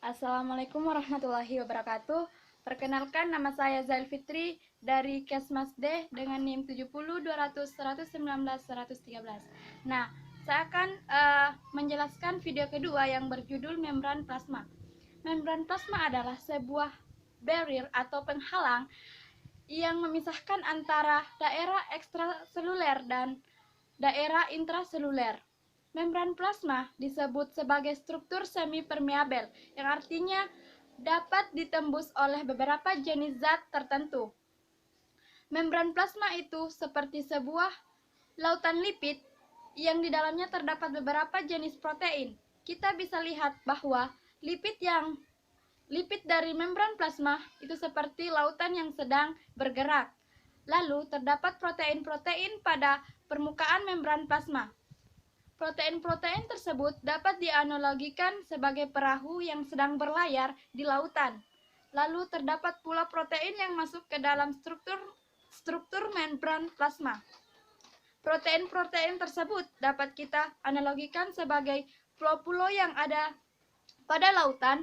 Assalamualaikum warahmatullahi wabarakatuh. Perkenalkan, nama saya Zail Fitri dari Kesmas D dengan NIM 70 200 119 113. Nah, saya akan menjelaskan video kedua yang berjudul membran plasma. Membran plasma adalah sebuah barrier atau penghalang yang memisahkan antara daerah ekstraseluler dan daerah intraseluler. Membran plasma disebut sebagai struktur semi-permeabel, yang artinya dapat ditembus oleh beberapa jenis zat tertentu. Membran plasma itu seperti sebuah lautan lipid yang di dalamnya terdapat beberapa jenis protein. Kita bisa lihat bahwa lipid dari membran plasma itu seperti lautan yang sedang bergerak. Lalu terdapat protein-protein pada permukaan membran plasma. Protein-protein tersebut dapat dianalogikan sebagai perahu yang sedang berlayar di lautan. Lalu terdapat pula protein yang masuk ke dalam struktur membran plasma. Protein-protein tersebut dapat kita analogikan sebagai pulau-pulau yang ada pada lautan.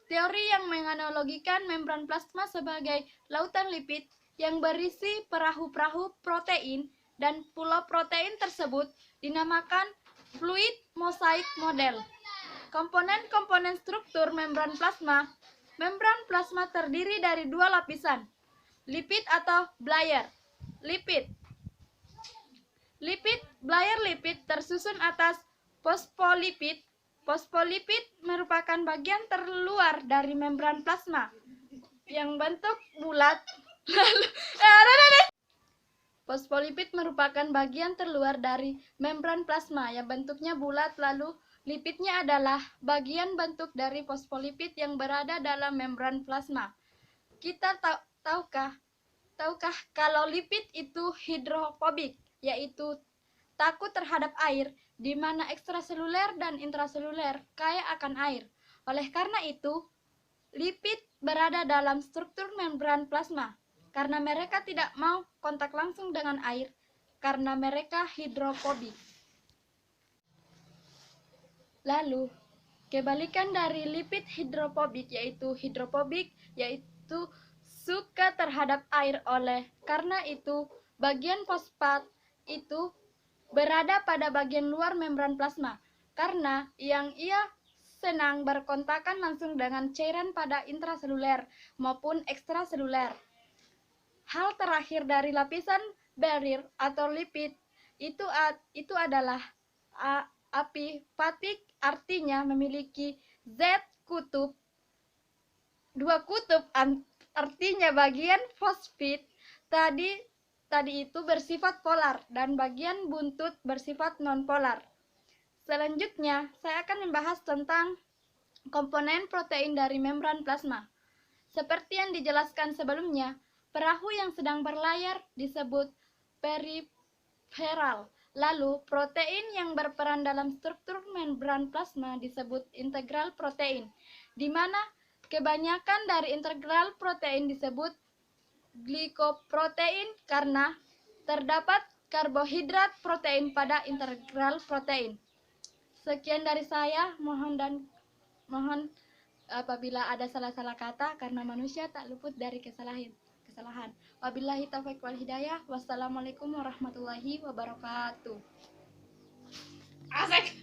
Teori yang menganalogikan membran plasma sebagai lautan lipid yang berisi perahu-perahu protein, dan pulau protein tersebut dinamakan fluid mosaic model. Komponen-komponen struktur membran plasma. Membran plasma terdiri dari dua lapisan, lipid atau layer. Layer lipid tersusun atas fosfolipid. Fosfolipid merupakan bagian terluar dari membran plasma yang bentuk bulat. Fosfolipid merupakan bagian terluar dari membran plasma yang bentuknya bulat, lalu lipidnya adalah bagian bentuk dari fosfolipid yang berada dalam membran plasma. Kita tahukah kalau lipid itu hidrofobik, yaitu takut terhadap air, di mana ekstraseluler dan intraseluler kaya akan air. Oleh karena itu, lipid berada dalam struktur membran plasma karena mereka tidak mau kontak langsung dengan air, karena mereka hidrofobik. Lalu, kebalikan dari lipid hidrofobik yaitu suka terhadap air. Oleh karena itu, bagian fosfat itu berada pada bagian luar membran plasma, karena ia senang berkontakan langsung dengan cairan pada intraseluler maupun ekstraseluler. Hal terakhir dari lapisan barrier atau lipid itu adalah apifatik, artinya memiliki Z kutub. Dua kutub artinya bagian fosfid tadi itu bersifat polar dan bagian buntut bersifat nonpolar. Selanjutnya, saya akan membahas tentang komponen protein dari membran plasma. Seperti yang dijelaskan sebelumnya, perahu yang sedang berlayar disebut periferal. Lalu, protein yang berperan dalam struktur membran plasma disebut integral protein, di mana kebanyakan dari integral protein disebut glikoprotein karena terdapat karbohidrat protein pada integral protein. Sekian dari saya, mohon apabila ada salah-salah kata, karena manusia tak luput dari kesalahan. Wabillahi taufiq wal hidayah. Wassalamualaikum warahmatullahi wabarakatuh. Asik.